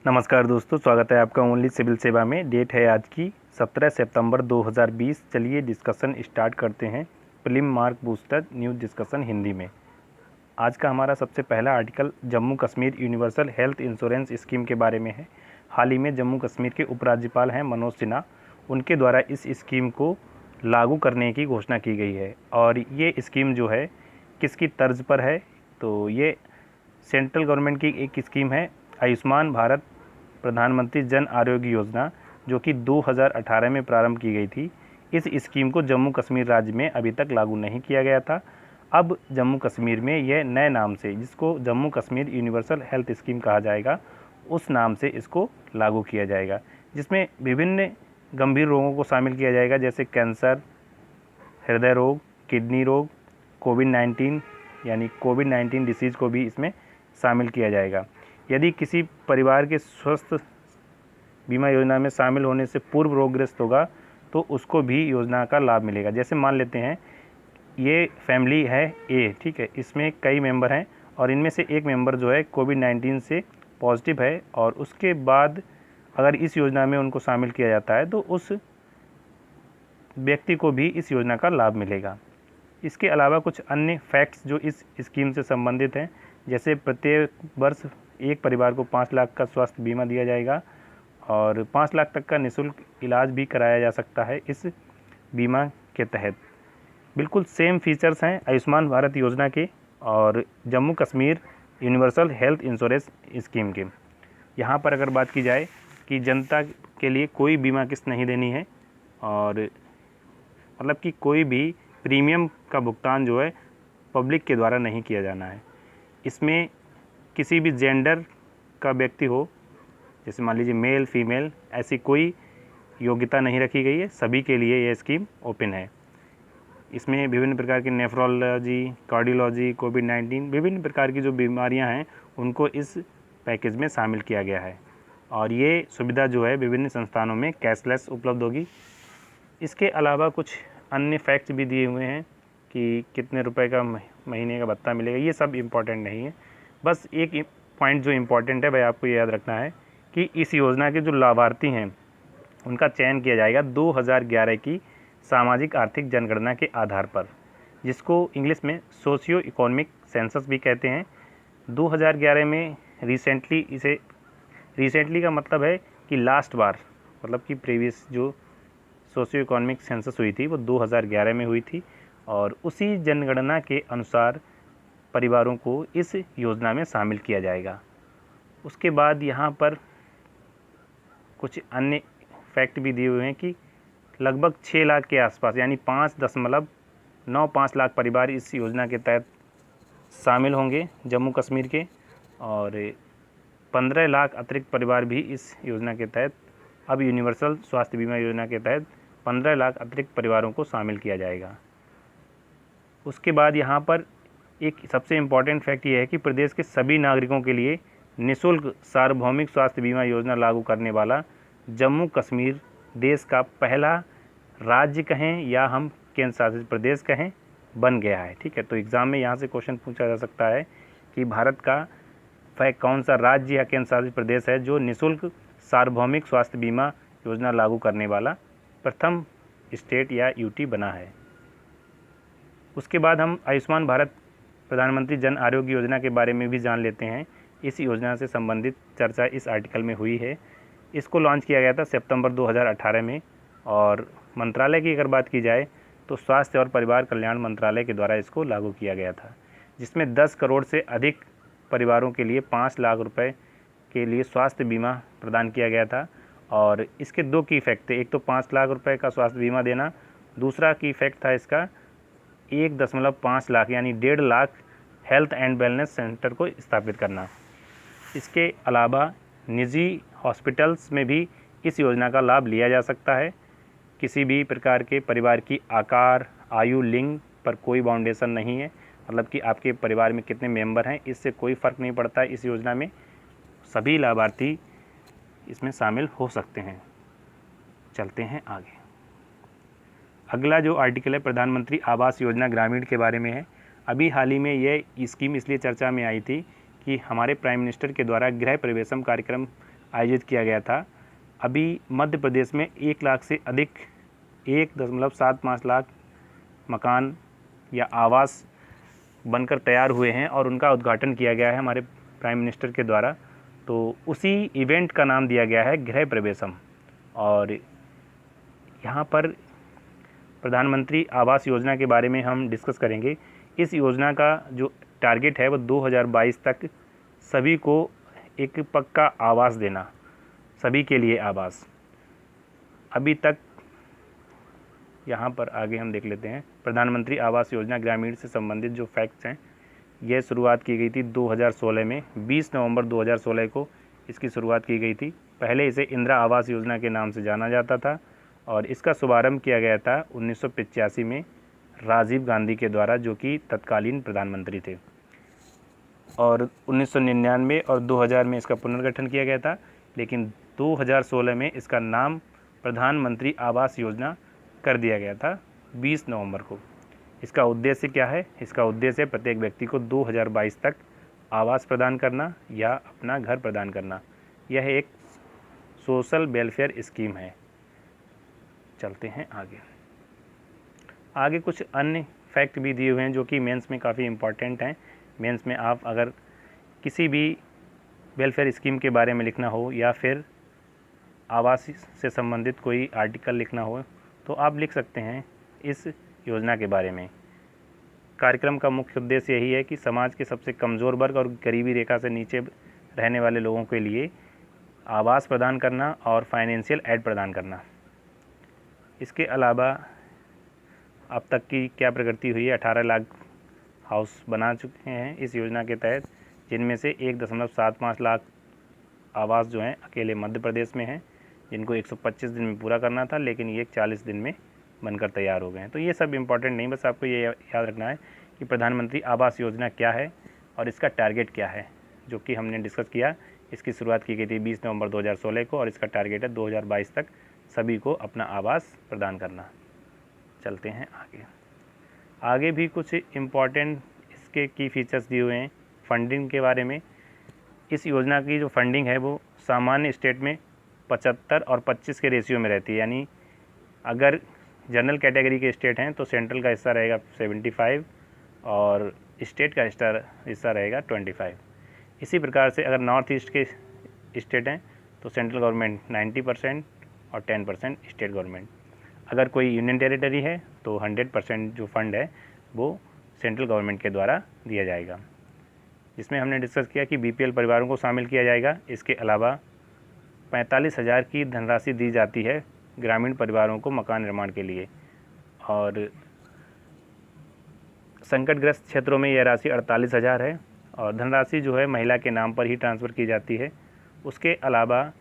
नमस्कार दोस्तों, स्वागत है आपका ओनली सिविल सेवा में। डेट है आज की 17 सितंबर 2020। चलिए डिस्कशन स्टार्ट करते हैं। Prelim mark booster news discussion Hindi में। आज का हमारा सबसे पहला article Jammu Kashmir universal health insurance scheme के बारे में है। हाल ही में जम्मू कश्मीर के उपराज्यपाल हैं मनोज सिन्हा, उनके द्वारा इस स्कीम को लागू करने की घोषणा की गई है। और ये स्कीम जो है किसकी तर्ज पर है, तो ये सेंट्रल गवर्नमेंट की एक स्कीम है, आयुष्मान भारत प्रधानमंत्री जन आरोग्य योजना, जो कि 2018 में प्रारंभ की गई थी। इस स्कीम को जम्मू कश्मीर राज्य में अभी तक लागू नहीं किया गया था। अब जम्मू कश्मीर में यह नए नाम से, जिसको Jammu Kashmir universal health scheme कहा जाएगा, उस नाम से इसको लागू किया जाएगा, जिसमें विभिन्न गंभीर रोगों को शामिल किया जाएगा, जैसे कैंसर, हृदय रोग, किडनी रोग, कोविड-19 यानी कोविड-19 डिसीज़ को भी इसमें शामिल किया जाएगा। यदि किसी परिवार के स्वास्थ्य बीमा योजना में शामिल होने से पूर्व रोगग्रस्त होगा तो उसको भी योजना का लाभ मिलेगा। जैसे मान लेते हैं ये फैमिली है ए, ठीक है, इसमें कई मेंबर हैं और इनमें से एक मेंबर जो है कोविड-19 से पॉजिटिव है, और उसके बाद अगर इस योजना में उनको शामिल किया जाता है तो उस व्यक्ति को भी इस योजना का लाभ मिलेगा। इसके अलावा कुछ अन्य फैक्ट्स जो इस स्कीम से संबंधित हैं, जैसे प्रत्येक वर्ष एक परिवार को 5 लाख का स्वास्थ्य बीमा दिया जाएगा और 5 लाख तक का निःशुल्क इलाज भी कराया जा सकता है इस बीमा के तहत। बिल्कुल सेम फीचर्स हैं आयुष्मान भारत योजना के और Jammu Kashmir universal health insurance scheme के। यहाँ पर अगर बात की जाए कि जनता के लिए कोई बीमा किस्त नहीं देनी है, और मतलब कि कोई भी प्रीमियम का भुगतान जो है पब्लिक के द्वारा नहीं किया जाना है। इसमें किसी भी जेंडर का व्यक्ति हो, जैसे मान लीजिए मेल फीमेल, ऐसी कोई योग्यता नहीं रखी गई है, सभी के लिए यह स्कीम ओपन है। इसमें विभिन्न प्रकार की नेफ्रोलॉजी, कार्डियोलॉजी, कोविड-19 विभिन्न प्रकार की जो बीमारियां हैं उनको इस पैकेज में शामिल किया गया है, और ये सुविधा जो है विभिन्न संस्थानों में कैशलेस उपलब्ध होगी। इसके अलावा कुछ अन्य फैक्ट्स भी दिए हुए हैं कि कितने रुपए का महीने का भत्ता मिलेगा। ये सब इम्पॉर्टेंट नहीं है, बस एक पॉइंट जो इम्पॉर्टेंट है भाई आपको ये याद रखना है कि इस योजना के जो लाभार्थी हैं उनका चयन किया जाएगा 2011 की सामाजिक आर्थिक जनगणना के आधार पर, जिसको इंग्लिश में सोशियो इकोनॉमिक सेंसस भी कहते हैं। 2011 में रिसेंटली का मतलब है कि लास्ट बार, मतलब कि प्रीवियस जो सोशियो इकोनॉमिक सेंसस हुई थी वो 2011 में हुई थी, और उसी जनगणना के अनुसार परिवारों को इस योजना में शामिल किया जाएगा। उसके बाद यहाँ पर कुछ अन्य फैक्ट भी दिए हुए हैं कि लगभग 6 लाख के आसपास, यानी 5.95 लाख परिवार इस योजना के तहत शामिल होंगे जम्मू कश्मीर के, और 15 लाख अतिरिक्त परिवार भी इस योजना के तहत, अब यूनिवर्सल स्वास्थ्य बीमा योजना के तहत 15 लाख अतिरिक्त परिवारों को शामिल किया जाएगा। उसके बाद यहाँ पर एक सबसे इम्पॉर्टेंट फैक्ट ये है कि प्रदेश के सभी नागरिकों के लिए निःशुल्क सार्वभौमिक स्वास्थ्य बीमा योजना लागू करने वाला जम्मू कश्मीर देश का पहला राज्य कहें या हम केंद्र शासित प्रदेश कहें बन गया है। ठीक है, तो एग्ज़ाम में यहाँ से क्वेश्चन पूछा जा सकता है कि भारत का कौन सा राज्य या केंद्र शासित प्रदेश है जो निःशुल्क सार्वभौमिक स्वास्थ्य बीमा योजना लागू करने वाला प्रथम स्टेट या यूटी बना है। उसके बाद हम आयुष्मान भारत प्रधानमंत्री जन आरोग्य योजना के बारे में भी जान लेते हैं। इस योजना से संबंधित चर्चा इस आर्टिकल में हुई है। इसको लॉन्च किया गया था सितंबर 2018 में, और मंत्रालय की अगर बात की जाए तो स्वास्थ्य और परिवार कल्याण मंत्रालय के द्वारा इसको लागू किया गया था, जिसमें 10 करोड़ से अधिक परिवारों के लिए 5 लाख रुपए के लिए स्वास्थ्य बीमा प्रदान किया गया था। और इसके दो की इफेक्ट थे, एक तो 5 लाख रुपए का स्वास्थ्य बीमा देना, दूसरा की इफेक्ट था इसका 1.5 लाख यानी 1.5 lakh health and wellness centre को स्थापित करना। इसके अलावा निजी हॉस्पिटल्स में भी इस योजना का लाभ लिया जा सकता है। किसी भी प्रकार के परिवार की आकार, आयु, लिंग पर कोई बाउंडेशन नहीं है, मतलब कि आपके परिवार में कितने मेंबर हैं इससे कोई फ़र्क नहीं पड़ता है। इस योजना में सभी लाभार्थी इसमें शामिल हो सकते हैं। चलते हैं आगे। अगला जो आर्टिकल है प्रधानमंत्री आवास योजना ग्रामीण के बारे में है। अभी हाल ही में ये स्कीम इसलिए चर्चा में आई थी कि हमारे प्राइम मिनिस्टर के द्वारा गृह प्रवेशम कार्यक्रम आयोजित किया गया था। अभी मध्य प्रदेश में 1 लाख से अधिक 1.75 लाख मकान या आवास बनकर तैयार हुए हैं और उनका उद्घाटन किया गया है हमारे प्राइम मिनिस्टर के द्वारा। तो उसी इवेंट का नाम दिया गया है गृह प्रवेशम। और यहाँ पर प्रधानमंत्री आवास योजना के बारे में हम डिस्कस करेंगे। इस योजना का जो टारगेट है वो 2022 तक सभी को एक पक्का आवास देना, सभी के लिए आवास। अभी तक यहाँ पर आगे हम देख लेते हैं प्रधानमंत्री आवास योजना ग्रामीण से संबंधित जो फैक्ट्स हैं। यह शुरुआत की गई थी 2016 में, 20 नवंबर 2016 को इसकी शुरुआत की गई थी। पहले इसे इंदिरा आवास योजना के नाम से जाना जाता था और इसका शुभारंभ किया गया था 1985 में राजीव गांधी के द्वारा, जो कि तत्कालीन प्रधानमंत्री थे। और 1999 और 2000 में इसका पुनर्गठन किया गया था, लेकिन 2016 में इसका नाम प्रधानमंत्री आवास योजना कर दिया गया था 20 नवंबर को। इसका उद्देश्य क्या है? इसका उद्देश्य प्रत्येक व्यक्ति को 2022 तक आवास प्रदान करना या अपना घर प्रदान करना। यह एक सोशल वेलफेयर स्कीम है। चलते हैं आगे कुछ अन्य फैक्ट भी दिए हुए हैं जो कि मेंस में काफ़ी इम्पॉर्टेंट हैं। मेंस में आप अगर किसी भी वेलफेयर स्कीम के बारे में लिखना हो या फिर आवास से संबंधित कोई आर्टिकल लिखना हो तो आप लिख सकते हैं इस योजना के बारे में। कार्यक्रम का मुख्य उद्देश्य यही है कि समाज के सबसे कमज़ोर वर्ग और गरीबी रेखा से नीचे रहने वाले लोगों के लिए आवास प्रदान करना और फाइनेंशियल एड प्रदान करना। इसके अलावा अब तक की क्या प्रगति हुई है? 18 लाख हाउस बना चुके हैं इस योजना के तहत, जिनमें से 1.75 लाख आवास जो हैं अकेले मध्य प्रदेश में हैं, जिनको 125 दिन में पूरा करना था, लेकिन ये 40 दिन में बनकर तैयार हो गए हैं। तो ये सब इम्पॉर्टेंट नहीं, बस आपको ये याद रखना है कि प्रधानमंत्री आवास योजना क्या है और इसका टारगेट क्या है, जो कि हमने डिस्कस किया। इसकी शुरुआत की गई थी 20 नवंबर 2016 को और इसका टारगेट है 2022 तक सभी को अपना आवास प्रदान करना। चलते हैं आगे भी कुछ इम्पॉर्टेंट इसके की फीचर्स दिए हुए हैं। फंडिंग के बारे में, इस योजना की जो फंडिंग है वो सामान्य स्टेट में 75 और 25 के रेशियो में रहती है। यानी अगर जनरल कैटेगरी के स्टेट हैं तो सेंट्रल का हिस्सा रहेगा 75 और स्टेट का हिस्सा रहेगा 25। इसी प्रकार से अगर नॉर्थ ईस्ट के स्टेट हैं तो सेंट्रल गवर्नमेंट 90% और 10% स्टेट गवर्नमेंट। अगर कोई यूनियन टेरिटरी है तो 100% जो फंड है वो सेंट्रल गवर्नमेंट के द्वारा दिया जाएगा। जिसमें हमने डिस्कस किया कि बीपीएल परिवारों को शामिल किया जाएगा। इसके अलावा 45,000 की धनराशि दी जाती है ग्रामीण परिवारों को मकान निर्माण के लिए, और संकटग्रस्त क्षेत्रों में यह राशि 48,000 है और धनराशि जो है महिला के नाम पर ही ट्रांसफ़र की जाती है। उसके अलावा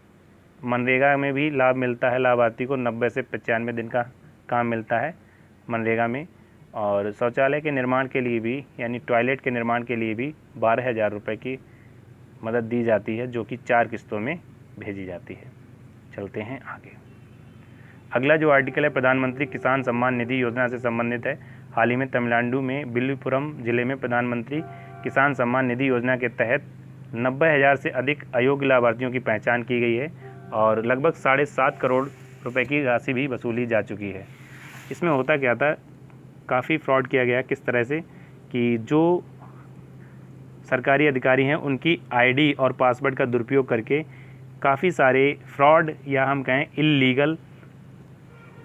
मनरेगा में भी लाभ मिलता है लाभार्थी को, 90 से 95 दिन का काम मिलता है मनरेगा में। और शौचालय के निर्माण के लिए भी, यानी टॉयलेट के निर्माण के लिए भी 12,000 रुपये की मदद दी जाती है, जो कि 4 किस्तों में भेजी जाती है। चलते हैं अगला जो आर्टिकल है प्रधानमंत्री किसान सम्मान निधि योजना से संबंधित है। हाल ही में तमिलनाडु में विल्लुपुरम जिले में प्रधानमंत्री किसान सम्मान निधि योजना के तहत 90,000 से अधिक अयोग्य लाभार्थियों की पहचान की गई है और लगभग 7.5 करोड़ रुपए की राशि भी वसूली जा चुकी है। इसमें होता क्या था, काफ़ी फ्रॉड किया गया। किस तरह से कि जो सरकारी अधिकारी हैं उनकी आईडी और पासवर्ड का दुरुपयोग करके काफ़ी सारे फ्रॉड या हम कहें इल्लीगल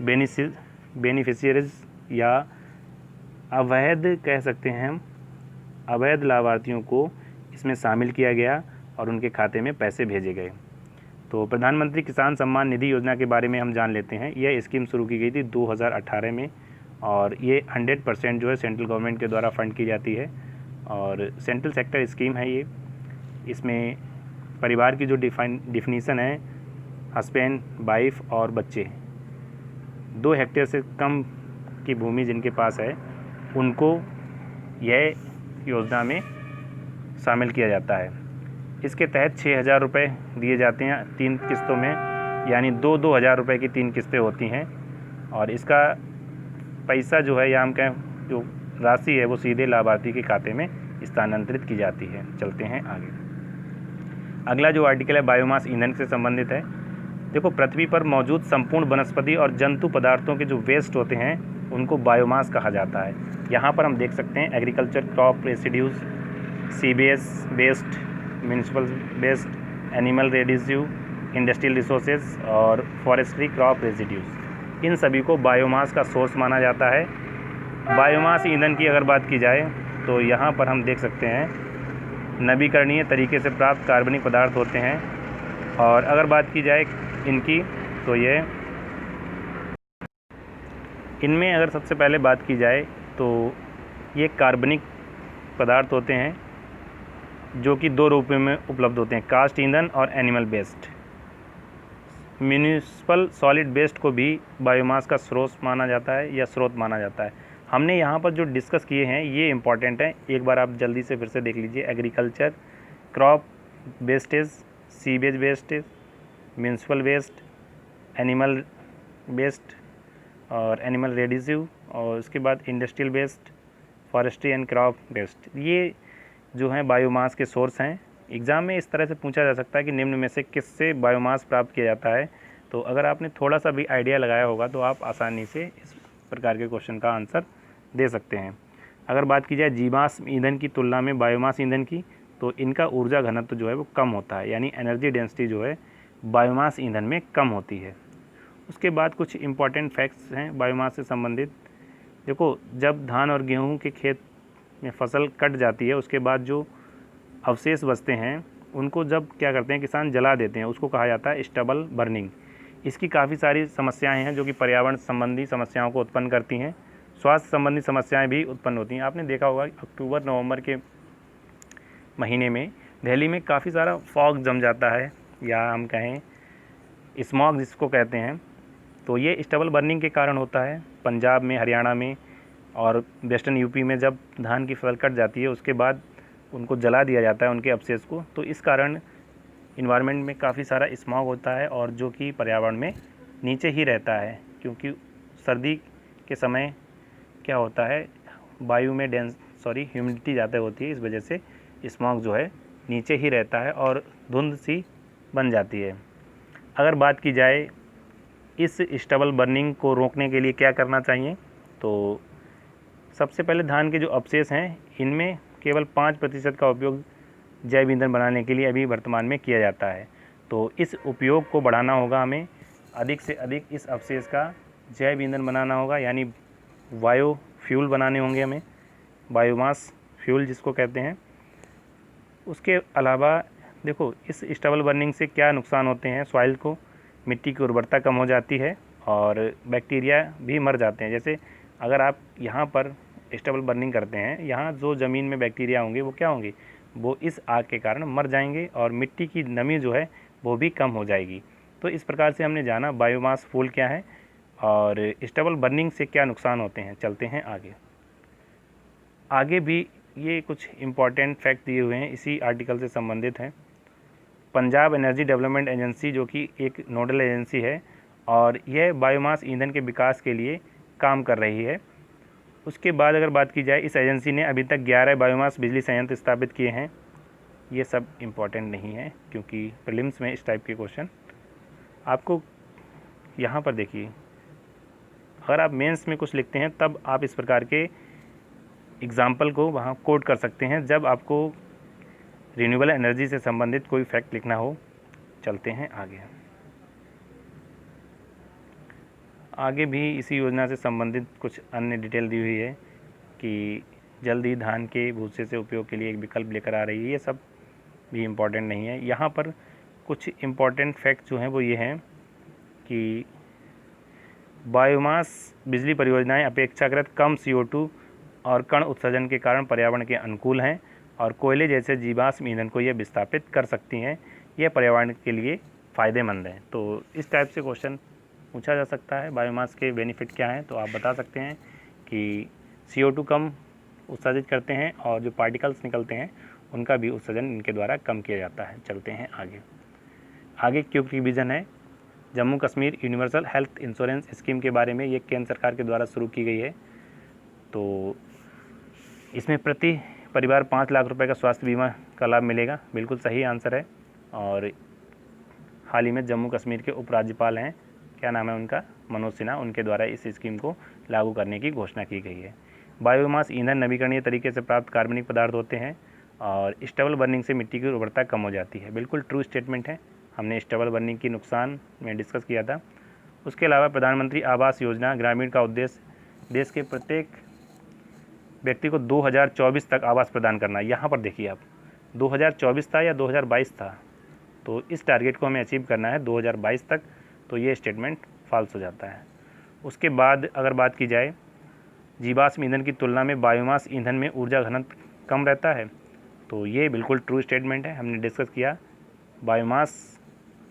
बेनिफिशियरीज या अवैध कह सकते हैं हम, अवैध लाभार्थियों को इसमें शामिल किया गया और उनके खाते में पैसे भेजे गए। तो प्रधानमंत्री किसान सम्मान निधि योजना के बारे में हम जान लेते हैं। यह स्कीम शुरू की गई थी 2018 में और ये 100% जो है सेंट्रल गवर्नमेंट के द्वारा फंड की जाती है और सेंट्रल सेक्टर स्कीम है ये। इसमें परिवार की जो डिफिनीसन है, हस्बैंड, वाइफ और बच्चे, 2 हेक्टेयर से कम की भूमि जिनके पास है उनको यह योजना में शामिल किया जाता है। इसके तहत 6,000 रुपये दिए जाते हैं 3 किस्तों में, यानी 2-2 हज़ार रुपये की 3 किस्तें होती हैं और इसका पैसा जो है या हम कहें जो राशि है वो सीधे लाभार्थी के खाते में स्थानांतरित की जाती है। चलते हैं अगला जो आर्टिकल है बायोमास ईंधन से संबंधित है। देखो, पृथ्वी पर मौजूद संपूर्ण वनस्पति और जंतु पदार्थों के जो वेस्ट होते हैं उनको बायोमास कहा जाता है। यहाँ पर हम देख सकते हैं agriculture crop residues, sewage waste, municipal waste, animal रेडिज्यू, इंडस्ट्रियल रिसोर्सेज और फॉरेस्ट्री क्रॉप रेसिड्यूज, इन सभी को बायोमास का सोर्स माना जाता है। बायोमास ईंधन की अगर बात की जाए तो यहाँ पर हम देख सकते हैं नवीकरणीय तरीके से प्राप्त कार्बनिक पदार्थ होते हैं। और अगर बात की जाए इनकी तो इनमें अगर सबसे पहले बात की जाए तो ये कार्बनिक पदार्थ होते हैं जो कि दो रूपों में उपलब्ध होते हैं, कास्ट ईंधन और animal waste. Municipal solid waste को भी बायोमास का स्रोत माना जाता है या स्रोत माना जाता है। हमने यहाँ पर जो डिस्कस किए हैं ये इंपॉर्टेंट हैं, एक बार आप जल्दी से फिर से देख लीजिए। Agriculture crop wastage, sewage wastage, municipal waste, animal waste और एनिमल रेडिज्यू, और उसके बाद industrial waste, forestry and crop waste, ये जो हैं बायोमास के सोर्स हैं। एग्ज़ाम में इस तरह से पूछा जा सकता है कि निम्न में से किससे बायोमास प्राप्त किया जाता है। तो अगर आपने थोड़ा सा भी आइडिया लगाया होगा तो आप आसानी से इस प्रकार के क्वेश्चन का आंसर दे सकते हैं। अगर बात की जाए जीवाश्म ईंधन की तुलना में बायोमास ईंधन की, तो इनका ऊर्जा घनत्व जो है वो कम होता है, यानी एनर्जी डेंसिटी जो है बायोमास ईंधन में कम होती है। उसके बाद कुछ इम्पॉर्टेंट फैक्ट्स हैं बायोमास से संबंधित। देखो, जब धान और गेहूं के खेत में फसल कट जाती है उसके बाद जो अवशेष बचते हैं उनको जब क्या करते हैं किसान जला देते हैं, उसको कहा जाता है स्टबल बर्निंग। इसकी काफ़ी सारी समस्याएं हैं जो कि पर्यावरण संबंधी समस्याओं को उत्पन्न करती हैं, स्वास्थ्य संबंधी समस्याएं भी उत्पन्न होती हैं। आपने देखा होगा अक्टूबर नवंबर के महीने में दिल्ली में काफ़ी सारा फॉग जम जाता है, या हम कहें स्मॉग जिसको कहते हैं, तो ये स्टबल बर्निंग के कारण होता है। पंजाब में, हरियाणा में और वेस्टर्न यूपी में जब धान की फसल कट जाती है उसके बाद उनको जला दिया जाता है उनके अवशेष को, तो इस कारण इन्वायरमेंट में काफ़ी सारा स्मॉग होता है और जो कि पर्यावरण में नीचे ही रहता है, क्योंकि सर्दी के समय क्या होता है वायु में ह्यूमिडिटी ज़्यादा होती है, इस वजह से स्मॉग जो है नीचे ही रहता है और धुंध सी बन जाती है। अगर बात की जाए इस स्टबल बर्निंग को रोकने के लिए क्या करना चाहिए, तो सबसे पहले धान के जो अवशेष हैं इनमें केवल 5% का उपयोग जैव ईंधन बनाने के लिए अभी वर्तमान में किया जाता है। तो इस उपयोग को बढ़ाना होगा, हमें अधिक से अधिक इस अवशेष का जैव ईंधन बनाना होगा, यानी बायो फ्यूल बनाने होंगे हमें, बायोमास फ्यूल जिसको कहते हैं। उसके अलावा देखो, इस स्टबल बर्निंग से क्या नुकसान होते हैं, सॉइल को, मिट्टी की उर्वरता कम हो जाती है और बैक्टीरिया भी मर जाते हैं। जैसे अगर आप यहाँ पर स्टबल बर्निंग करते हैं, यहाँ जो ज़मीन में बैक्टीरिया होंगे वो क्या होंगे, वो इस आग के कारण मर जाएंगे और मिट्टी की नमी जो है वो भी कम हो जाएगी। तो इस प्रकार से हमने जाना बायोमास फ्यूल क्या है और स्टबल बर्निंग से क्या नुकसान होते हैं। चलते हैं आगे भी ये कुछ इम्पॉर्टेंट फैक्ट दिए हुए हैं, इसी आर्टिकल से संबंधित हैं। पंजाब एनर्जी डेवलपमेंट एजेंसी जो कि एक नोडल एजेंसी है और यह बायोमास ईंधन के विकास के लिए काम कर रही है। उसके बाद अगर बात की जाए, इस एजेंसी ने अभी तक 11 बायोमास बिजली संयंत्र स्थापित किए हैं। ये सब इम्पॉर्टेंट नहीं है क्योंकि प्रीलिम्स में इस टाइप के क्वेश्चन आपको यहाँ पर देखिए, अगर आप मेंस में कुछ लिखते हैं तब आप इस प्रकार के एग्जाम्पल को वहाँ कोट कर सकते हैं जब आपको रिन्यूएबल एनर्जी से संबंधित कोई फैक्ट लिखना हो। चलते हैं आगे भी इसी योजना से संबंधित कुछ अन्य डिटेल दी हुई है कि जल्द ही धान के भूसे से उपयोग के लिए एक विकल्प लेकर आ रही है। ये सब भी इम्पॉर्टेंट नहीं है। यहाँ पर कुछ इम्पॉर्टेंट फैक्ट जो हैं वो ये हैं कि बायोमास बिजली परियोजनाएं अपेक्षाकृत कम CO2 और कण उत्सर्जन के कारण पर्यावरण के अनुकूल हैं और कोयले जैसे जीवाश्म ईंधन को ये विस्थापित कर सकती हैं। यह पर्यावरण के लिए फ़ायदेमंद है। तो इस टाइप से क्वेश्चन पूछा जा सकता है। बायोमास के बेनिफिट क्या हैं, तो आप बता सकते हैं कि CO2 कम उत्सर्जित करते हैं और जो पार्टिकल्स निकलते हैं उनका भी उत्सर्जन इनके द्वारा कम किया जाता है। चलते हैं आगे क्विक रिवीजन है। Jammu Kashmir universal health insurance scheme के बारे में, ये केंद्र सरकार के द्वारा शुरू की गई है। तो इसमें प्रति परिवार 5 लाख रुपए का स्वास्थ्य बीमा का लाभ मिलेगा। बिल्कुल सही आंसर है। और हाल ही में जम्मू कश्मीर के उपराज्यपाल हैं, क्या नाम है उनका, मनोज सिन्हा, उनके द्वारा इस स्कीम को लागू करने की घोषणा की गई है। बायोमास ईंधन नवीकरणीय तरीके से प्राप्त कार्बनिक पदार्थ होते हैं और स्टबल बर्निंग से मिट्टी की उर्वरता कम हो जाती है। बिल्कुल ट्रू स्टेटमेंट है, हमने स्टबल बर्निंग की नुकसान में डिस्कस किया था। उसके अलावा प्रधानमंत्री आवास योजना ग्रामीण का उद्देश्य देश के प्रत्येक व्यक्ति को 2024 तक आवास प्रदान करना। यहाँ पर देखिए आप, 2024 था या 2022 था, तो इस टारगेट को हमें अचीव करना है 2022 तक, तो ये स्टेटमेंट फॉल्स हो जाता है। उसके बाद अगर बात की जाए, जीवाश्म ईंधन की तुलना में बायोमास ईंधन में ऊर्जा घनत्व कम रहता है, तो ये बिल्कुल ट्रू स्टेटमेंट है, हमने डिस्कस किया। बायोमास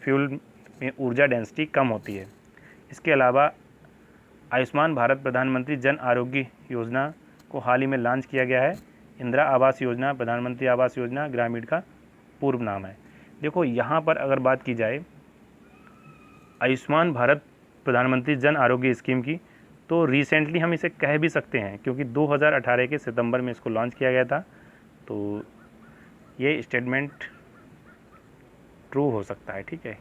फ्यूल में ऊर्जा डेंसिटी कम होती है। इसके अलावा आयुष्मान भारत प्रधानमंत्री जन आरोग्य योजना को हाल ही में लॉन्च किया गया है। इंदिरा आवास योजना प्रधानमंत्री आवास योजना ग्रामीण का पूर्व नाम है। देखो यहाँ पर अगर बात की जाए आयुष्मान भारत प्रधानमंत्री जन आरोग्य स्कीम की, तो रिसेंटली हम इसे कह भी सकते हैं क्योंकि 2018 के सितंबर में इसको लॉन्च किया गया था, तो ये स्टेटमेंट ट्रू हो सकता है। ठीक है,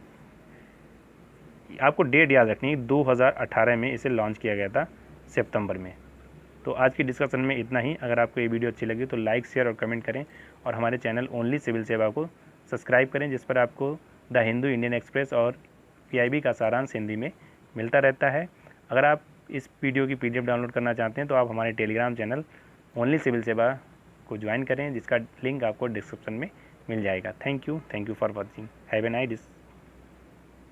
आपको डेट याद रखनी है, 2018 में इसे लॉन्च किया गया था सितंबर में। तो आज की डिस्कशन में इतना ही। अगर आपको ये वीडियो अच्छी लगी तो लाइक, शेयर और कमेंट करें और हमारे चैनल ओनली सिविल सेवा को सब्सक्राइब करें, जिस पर आपको द हिंदू, इंडियन एक्सप्रेस और पीआईबी का सारांश हिंदी में मिलता रहता है। अगर आप इस वीडियो की पीडीएफ डाउनलोड करना चाहते हैं तो आप हमारे टेलीग्राम चैनल ओनली सिविल सेवा को ज्वाइन करें, जिसका लिंक आपको डिस्क्रिप्शन में मिल जाएगा। Thank you for watching. Have a nice